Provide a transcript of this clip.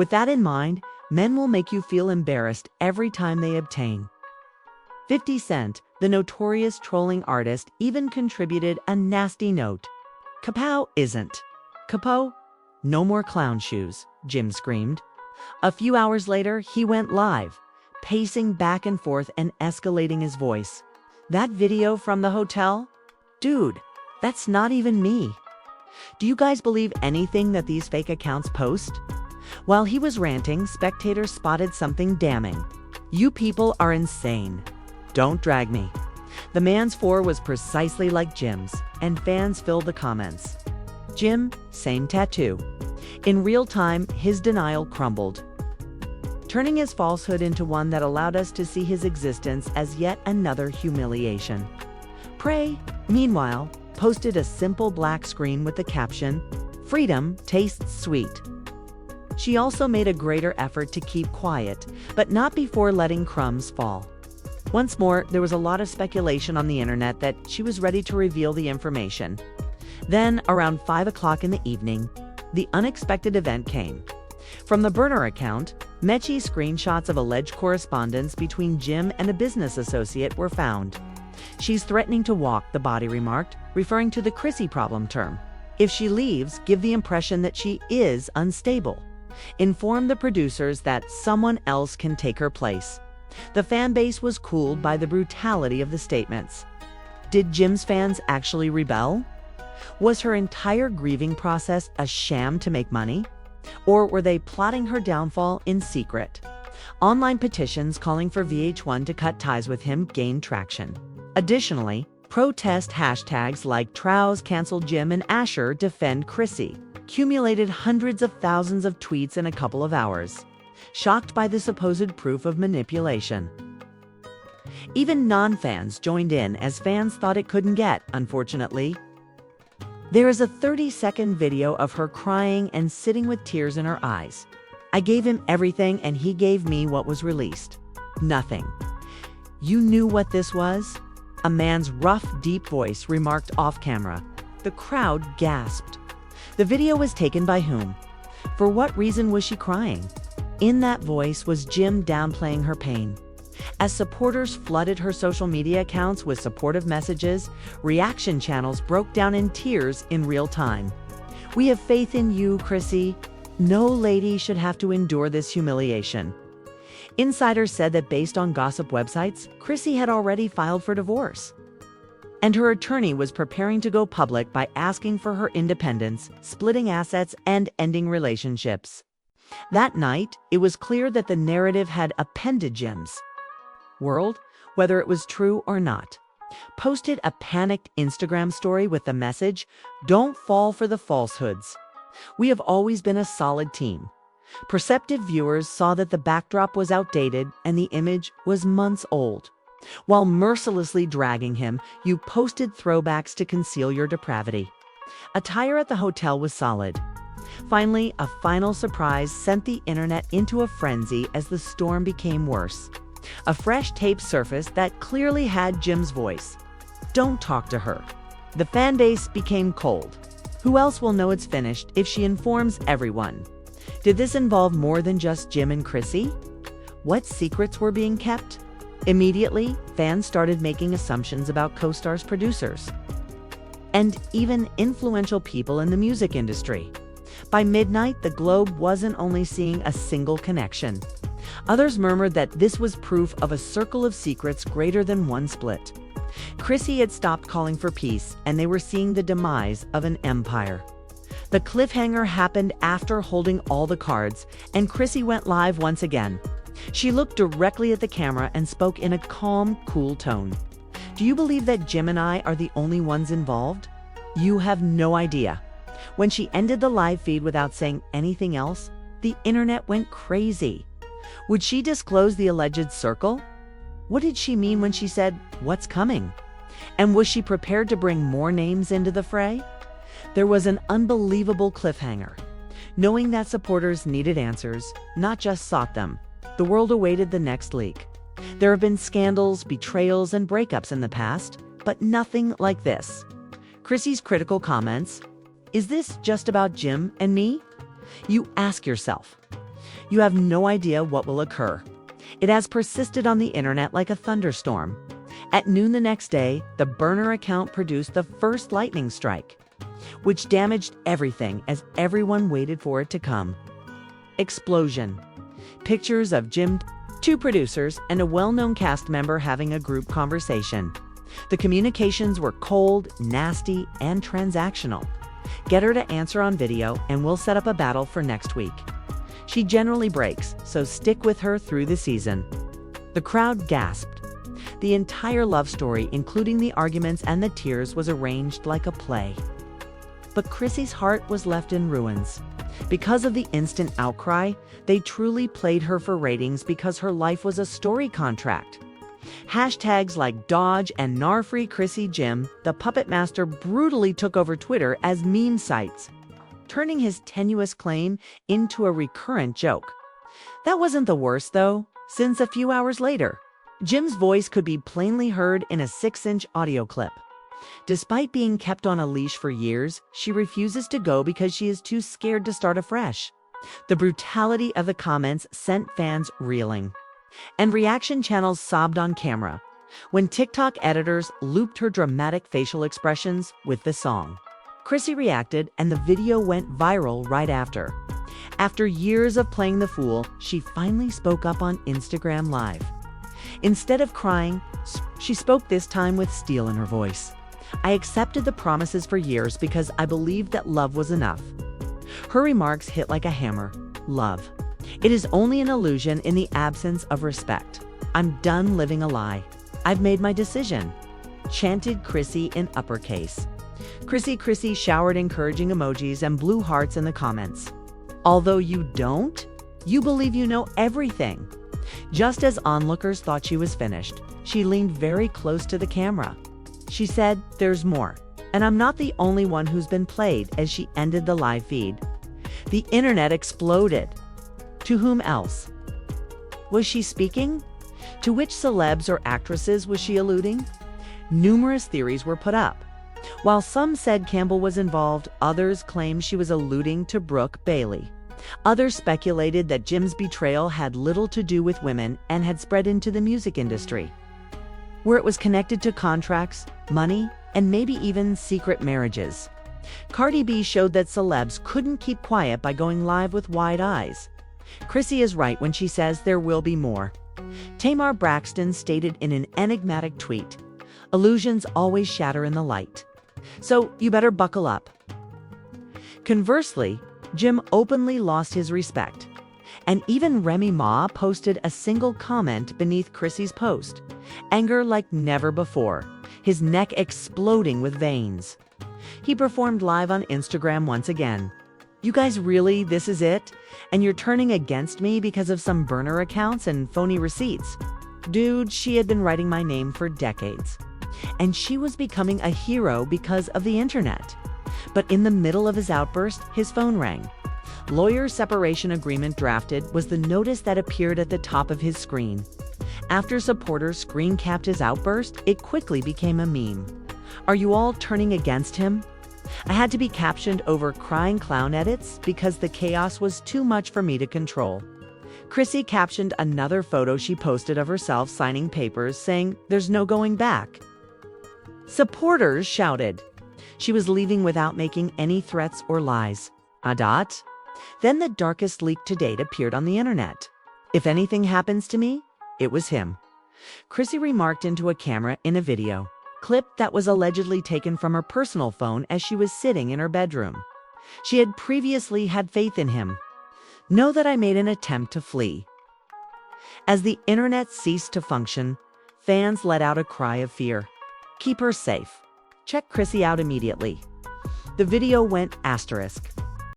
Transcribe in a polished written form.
With that in mind, men will make you feel embarrassed every time they obtain. 50 Cent, the notorious trolling artist, even contributed a nasty note. Kapow isn't. Kapo? No more clown shoes, Jim screamed. A few hours later, he went live, pacing back and forth and escalating his voice. That video from the hotel? Dude, that's not even me. Do you guys believe anything that these fake accounts post? While he was ranting, spectators spotted something damning. You people are insane. Don't drag me. The man's four was precisely like Jim's, and fans filled the comments. Jim, same tattoo. In real time, his denial crumbled, turning his falsehood into one that allowed us to see his existence as yet another humiliation. Prey, meanwhile, posted a simple black screen with the caption, "Freedom tastes sweet." She also made a greater effort to keep quiet, but not before letting crumbs fall. Once more, there was a lot of speculation on the internet that she was ready to reveal the information. Then, around 5 o'clock in the evening, the unexpected event came. From the burner account, Mechie screenshots of alleged correspondence between Jim and a business associate were found. "She's threatening to walk," the body remarked, referring to the Chrissy problem term. "If she leaves, give the impression that she is unstable. Inform the producers that someone else can take her place." The fan base was cooled by the brutality of the statements. Did Jim's fans actually rebel? Was her entire grieving process a sham to make money? Or were they plotting her downfall in secret? Online petitions calling for VH1 to cut ties with him gained traction. Additionally, protest hashtags like Trows Cancel Jim and Asher Defend Chrissy accumulated hundreds of thousands of tweets in a couple of hours, shocked by the supposed proof of manipulation. Even non-fans joined in as fans thought it couldn't get, unfortunately. There is a 30-second video of her crying and sitting with tears in her eyes. "I gave him everything and he gave me what was released. Nothing." "You knew what this was?" A man's rough, deep voice remarked off camera. The crowd gasped. The video was taken by whom? For what reason was she crying? In that voice was Jim downplaying her pain. As supporters flooded her social media accounts with supportive messages, reaction channels broke down in tears in real time. "We have faith in you, Chrissy. No lady should have to endure this humiliation." Insiders said that based on gossip websites, Chrissy had already filed for divorce, and her attorney was preparing to go public by asking for her independence, splitting assets, and ending relationships. That night, it was clear that the narrative had appended Jim's world, whether it was true or not, posted a panicked Instagram story with the message, "Don't fall for the falsehoods. We have always been a solid team." Perceptive viewers saw that the backdrop was outdated and the image was months old. While mercilessly dragging him, you posted throwbacks to conceal your depravity. Attire at the hotel was solid. Finally, a final surprise sent the internet into a frenzy as the storm became worse. A fresh tape surfaced that clearly had Jim's voice. "Don't talk to her." The fan base became cold. Who else will know it's finished if she informs everyone? Did this involve more than just Jim and Chrissy? What secrets were being kept? Immediately, fans started making assumptions about co-stars' producers, and even influential people in the music industry. By midnight, the Globe wasn't only seeing a single connection. Others murmured that this was proof of a circle of secrets greater than one split. Chrissy had stopped calling for peace, and they were seeing the demise of an empire. The cliffhanger happened after holding all the cards, and Chrissy went live once again. She looked directly at the camera and spoke in a calm, cool tone. "Do you believe that Jim and I are the only ones involved? You have no idea." When she ended the live feed without saying anything else, the internet went crazy. Would she disclose the alleged circle? What did she mean when she said, "What's coming?" And was she prepared to bring more names into the fray? There was an unbelievable cliffhanger. Knowing that supporters needed answers, not just sought them, the world awaited the next leak. There have been scandals, betrayals, and breakups in the past, but nothing like this. Chrissy's critical comments, "Is this just about Jim and me?" You ask yourself. You have no idea what will occur. It has persisted on the internet like a thunderstorm. At noon the next day, the burner account produced the first lightning strike, which damaged everything as everyone waited for it to come. Explosion. Pictures of Jim, two producers, and a well-known cast member having a group conversation. The communications were cold, nasty, and transactional. Get her to answer on video and we'll set up a battle for next week. She generally breaks, so stick with her through the season. The crowd gasped. The entire love story, including the arguments and the tears, was arranged like a play. But Chrissy's heart was left in ruins. Because of the instant outcry, they truly played her for ratings because her life was a story contract. Hashtags like Dodge and Nar-Free Chrissy Jim, the puppet master, brutally took over Twitter as meme sites, turning his tenuous claim into a recurrent joke. That wasn't the worst, though, since a few hours later, Jim's voice could be plainly heard in a 6-inch audio clip. Despite being kept on a leash for years, she refuses to go because she is too scared to start afresh. The brutality of the comments sent fans reeling, and reaction channels sobbed on camera when TikTok editors looped her dramatic facial expressions with the song. Chrissy reacted, and the video went viral right after. After years of playing the fool, she finally spoke up on Instagram Live. Instead of crying, she spoke this time with steel in her voice. I accepted the promises for years because I believed that love was enough. Her remarks hit like a hammer. Love. It is only an illusion in the absence of respect. I'm done living a lie. I've made my decision, chanted Chrissy in uppercase. Chrissy showered encouraging emojis and blue hearts in the comments. Although you don't, you believe you know everything. Just as onlookers thought she was finished, she leaned very close to the camera. She said, "There's more, and I'm not the only one who's been played," as she ended the live feed. The internet exploded. To whom else? Was she speaking? To which celebs or actresses was she alluding? Numerous theories were put up. While some said Campbell was involved, others claimed she was alluding to Brooke Bailey. Others speculated that Jim's betrayal had little to do with women and had spread into the music industry, where it was connected to contracts, money, and maybe even secret marriages. Cardi B showed that celebs couldn't keep quiet by going live with wide eyes. Chrissy is right when she says there will be more. Tamar Braxton stated in an enigmatic tweet, "Illusions always shatter in the light, so you better buckle up." Conversely, Jim openly lost his respect, and even Remy Ma posted a single comment beneath Chrissy's post, anger like never before, his neck exploding with veins. He performed live on Instagram once again. "You guys really, this is it? And you're turning against me because of some burner accounts and phony receipts?" Dude, she had been writing my name for decades, and she was becoming a hero because of the internet. But in the middle of his outburst, his phone rang. Lawyer separation agreement drafted was the notice that appeared at the top of his screen. After supporters screen capped his outburst, it quickly became a meme. "Are you all turning against him?" I had to be captioned over crying clown edits because the chaos was too much for me to control. Chrissy captioned another photo she posted of herself signing papers saying, "There's no going back." Supporters shouted. She was leaving without making any threats or lies. Then the darkest leak to date appeared on the internet. "If anything happens to me, it was him," Chrissy remarked into a camera in a video clip that was allegedly taken from her personal phone as she was sitting in her bedroom. She had previously had faith in him. "Know that I made an attempt to flee." As the internet ceased to function, fans let out a cry of fear. "Keep her safe. Check Chrissy out immediately." The video went asterisk.